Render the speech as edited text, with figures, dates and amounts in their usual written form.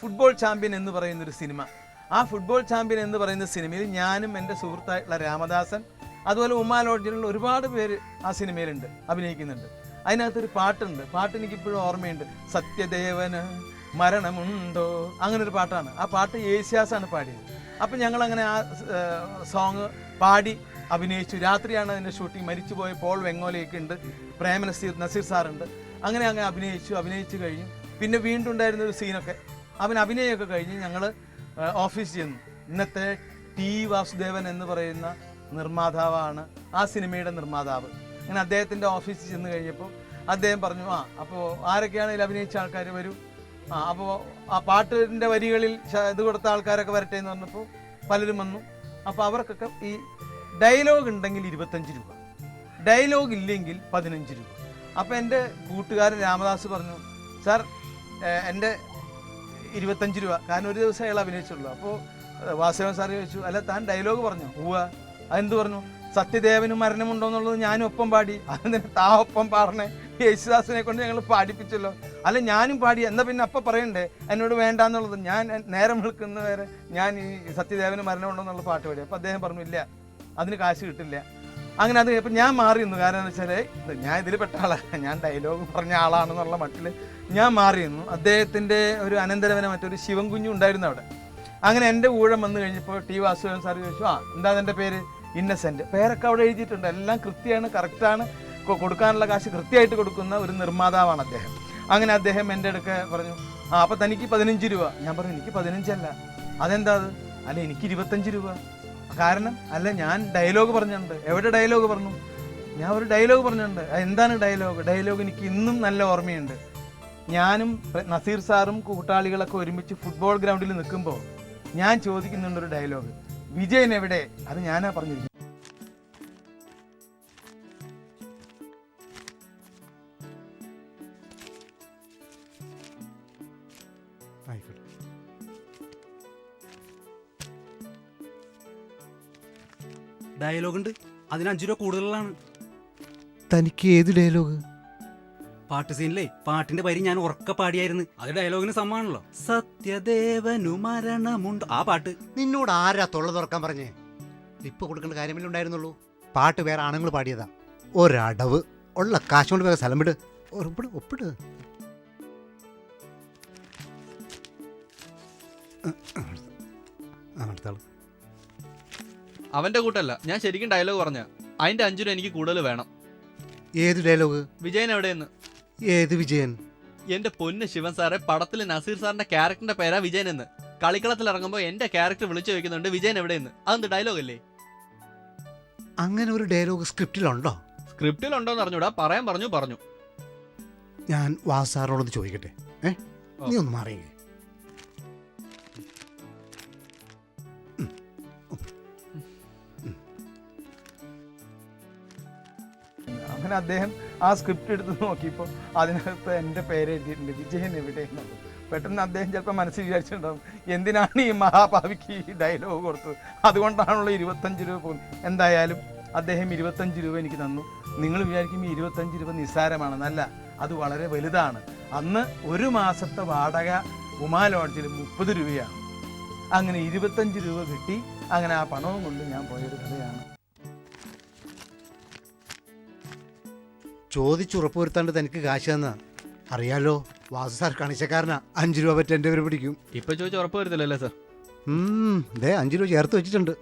Football champion എന്ന് പറയുന്നൊരു cinema. ആ ഫുട്ബോൾ ചാമ്പ്യൻ എന്ന് പറയുന്ന സിനിമയിൽ ഞാനും എൻ്റെ സുഹൃത്തായിട്ടുള്ള രാമദാസൻ, അതുപോലെ ഉമ്മാ ലോഡ്ജിലുള്ള ഒരുപാട് പേര് ആ സിനിമയിലുണ്ട്, അഭിനയിക്കുന്നുണ്ട്. അതിനകത്തൊരു പാട്ടുണ്ട്. പാട്ട് എനിക്കിപ്പോഴും ഓർമ്മയുണ്ട്. സത്യദേവന് മരണമുണ്ടോ, അങ്ങനൊരു പാട്ടാണ്. ആ പാട്ട് യേശുദാസാണ് പാടിയത്. അപ്പം ഞങ്ങളങ്ങനെ ആ സോങ് പാടി അഭിനയിച്ചു. രാത്രിയാണ് അതിൻ്റെ ഷൂട്ടിങ്. മരിച്ചുപോയ പോൾ വെങ്ങോലയൊക്കെ ഉണ്ട്, നസീർ സാറുണ്ട്. അങ്ങനെ അഭിനയിച്ചു കഴിഞ്ഞു. പിന്നെ വീണ്ടും ഉണ്ടായിരുന്നൊരു സീനൊക്കെ അഭിനയമൊക്കെ കഴിഞ്ഞ് ഞങ്ങൾ ഓഫീസിൽ ചെന്നു. ഇന്നത്തെ ടി വാസുദേവൻ എന്ന് പറയുന്ന നിർമ്മാതാവാണ് ആ സിനിമയുടെ നിർമ്മാതാവ്. അങ്ങനെ അദ്ദേഹത്തിൻ്റെ ഓഫീസിൽ ചെന്ന് കഴിഞ്ഞപ്പോൾ അദ്ദേഹം പറഞ്ഞു, അപ്പോൾ ആരൊക്കെയാണ് ഇതിൽ അഭിനയിച്ച ആൾക്കാർ വരൂ, അപ്പോൾ ആ പാട്ടിൻ്റെ വരികളിൽ ഇത് കൊടുത്ത ആൾക്കാരൊക്കെ വരട്ടെ എന്ന് പറഞ്ഞപ്പോൾ പലരും വന്നു. അപ്പോൾ അവർക്കൊക്കെ ഈ ഡയലോഗ് ഉണ്ടെങ്കിൽ 25 രൂപ, ഡയലോഗ് ഇല്ലെങ്കിൽ 15 രൂപ. അപ്പോൾ എൻ്റെ കൂട്ടുകാരൻ രാമദാസ് പറഞ്ഞു, സാർ എൻ്റെ 25 രൂപ, കാരണം ഒരു ദിവസം അയാൾ അഭിനയിച്ചുള്ളൂ. അപ്പോൾ വാസുദേവൻ സാർ ചോദിച്ചു, അല്ല താൻ ഡയലോഗ് പറഞ്ഞു? ഉവ്വ. അതെന്ത് പറഞ്ഞു? സത്യദേവന് മരണമുണ്ടോ എന്നുള്ളത് ഞാനും ഒപ്പം പാടി. അതിന് താ ഒപ്പം പാടണേ, യേശുദാസിനെ കൊണ്ട് ഞങ്ങൾ പാടിപ്പിച്ചല്ലോ. അല്ല ഞാനും പാടി, എന്നാൽ പിന്നെ അപ്പം പറയണ്ടേ എന്നോട് വേണ്ട എന്നുള്ളത്? ഞാൻ നേരം വിളിക്കുന്നവരെ ഞാൻ ഈ സത്യദേവന് മരണമുണ്ടോ എന്നുള്ള പാട്ട് പാടി. അപ്പോൾ അദ്ദേഹം പറഞ്ഞു, ഇല്ല അതിന് കാശ് കിട്ടില്ല. അങ്ങനെ അത് ഇപ്പം ഞാൻ മാറി നിന്നു. കാരണം എന്ന് വെച്ചാൽ ഞാൻ ഇതിൽ പെട്ട ആളാണ്, ഞാൻ ഡയലോഗ് പറഞ്ഞ ആളാണെന്നുള്ള മട്ടിൽ ഞാൻ മാറി നിന്നു. അദ്ദേഹത്തിൻ്റെ ഒരു അനന്തരവനെ മറ്റൊരു ശിവൻകുഞ്ഞു ഉണ്ടായിരുന്നു അവിടെ. അങ്ങനെ എൻ്റെ ഊഴം വന്നു കഴിഞ്ഞപ്പോൾ ടി വാസുദേവൻ സാർ ചോദിച്ചു, എന്താ എൻ്റെ പേര്? ഇന്നസെൻ്റ്. പേരൊക്കെ അവിടെ എഴുതിയിട്ടുണ്ട്, എല്ലാം കൃത്യമാണ്, കറക്റ്റാണ്, കൊടുക്കാനുള്ള കാശ് കൃത്യമായിട്ട് കൊടുക്കുന്ന ഒരു നിർമ്മാതാവാണ് അദ്ദേഹം. അങ്ങനെ അദ്ദേഹം എൻ്റെ അടുക്ക പറഞ്ഞു, അപ്പോൾ തനിക്ക് 15 രൂപ. ഞാൻ പറഞ്ഞു, എനിക്ക് 15 അല്ല. അതെന്താ അത്? അല്ല എനിക്ക് 25 രൂപ. കാരണം അല്ല ഞാൻ ഡയലോഗ് പറഞ്ഞിട്ടുണ്ട്. എവിടെ ഡയലോഗ് പറഞ്ഞു? ഞാൻ ഒരു ഡയലോഗ് പറഞ്ഞിട്ടുണ്ട്. എന്താണ് ഡയലോഗ്? ഡയലോഗ് എനിക്ക് ഇന്നും നല്ല ഓർമ്മയുണ്ട്. ഞാനും നസീർ സാറും കൂട്ടാളികളൊക്കെ ഒരുമിച്ച് ഫുട്ബോൾ ഗ്രൗണ്ടിൽ നിൽക്കുമ്പോൾ ഞാൻ ചോദിക്കുന്നുണ്ടൊരു ഡയലോഗ്, വിജയൻ എവിടെ? അത് ഞാനാ പറഞ്ഞിരിക്കുന്നത്. ഡയലോഗ് ഉണ്ട്, അതിന് 5 രൂപ കൂടുതലാണ്. തനിക്ക് ഏത് ഡയലോഗ്? പാട്ട് സീനിലെ പാട്ടിന്റെ വരി ഞാൻ ഉറക്കെ പാടിയായിരുന്നു. അത് ഡയലോഗിന് സമ്മാണല്ലോ. സത്യദേവനു മരണമുണ്ട്, ആ പാട്ട്. നിന്നോട് ആരാ തൊള്ള തുറക്കാൻ പറഞ്ഞേ? ലിപ്പ് കൊടുക്കേണ്ട കാര്യമല്ലേ ഉണ്ടായിരുന്നുള്ളൂ. പാട്ട് വേറെ ആണുങ്ങൾ പാടിയതാ. ഒരടവ് ഉള്ള കാശ് കൊണ്ട് വേറെ സ്ഥലം വിട്. ഒപ്പിട്. അവന്റെ കൂട്ടല്ല, ഞാൻ ശരിക്കും ഡയലോഗ് പറഞ്ഞ. അതിന്റെ 5 രൂപ എനിക്ക് കൂടുതൽ വേണം. ഏത് ഡയലോഗ്? വിജയൻ എവിടെയെന്ന്. ഏത് വിജയൻ? എന്റെ പൊന്ന് ശിവൻ സാറെ, പടത്തിൽ നസീർ സാറിന്റെ ക്യാരക്ടറിന്റെ പേരാ വിജയൻ എന്ന്. കളിക്കളത്തിൽ ഇറങ്ങുമ്പോൾ എന്റെ ക്യാരക്ടർ വിളിച്ചു ചോദിക്കുന്നുണ്ട് വിജയൻ എവിടെയെന്ന്. അതെന്ത് ഡയലോഗ് അല്ലേ? അങ്ങനെ ഒരു ഡയലോഗ് സ്ക്രിപ്റ്റിലുണ്ടോ? സ്ക്രിപ്റ്റിലുണ്ടോന്ന് അറിഞ്ഞൂടാ, പറയാൻ പറഞ്ഞു. ഞാൻ വാസാറിനോടൊന്ന് ചോദിക്കട്ടെ. നീ ഒന്ന് മാറിയേ. അങ്ങനെ അദ്ദേഹം ആ സ്ക്രിപ്റ്റ് എടുത്ത് നോക്കിയപ്പോൾ അതിനകത്ത് എൻ്റെ പേര് എഴുതിയിട്ടുണ്ട്, വിജയൻ എവിടെയെന്നുള്ളത്. പെട്ടെന്ന് അദ്ദേഹം ചിലപ്പോൾ മനസ്സിൽ വിചാരിച്ചിട്ടുണ്ടാവും, എന്തിനാണ് ഈ മഹാഭാവിക്ക് ഈ ഡയലോഗ് കൊടുത്തത്, അതുകൊണ്ടാണുള്ള 25 രൂപ പോകുന്നത്. എന്തായാലും അദ്ദേഹം 25 രൂപ എനിക്ക് തന്നു. നിങ്ങൾ വിചാരിക്കും ഈ 25 രൂപ നിസ്സാരമാണെന്നല്ല, അത് വളരെ വലുതാണ്. അന്ന് ഒരു മാസത്തെ വാടക ഉമാ ലോഡ്ജിൽ 30 രൂപയാണ്. അങ്ങനെ 25 രൂപ കിട്ടി. അങ്ങനെ ആ പണവും കൊണ്ട് ഞാൻ പോയൊരു കഥയാണ്. ചോദിച്ചുറപ്പുവരുത്താണ്ട് തനിക്ക് കാശ് തന്നാ അറിയാലോ. വാസു സാർ കണിശക്കാരനാ. 5 രൂപ പറ്റി എൻ്റെ പേര് പിടിക്കും. ഇപ്പൊ ചോദിച്ച് ഉറപ്പ് വരുത്തില്ലല്ലേ സാർ? 5 രൂപ ചേർത്ത് വെച്ചിട്ടുണ്ട്.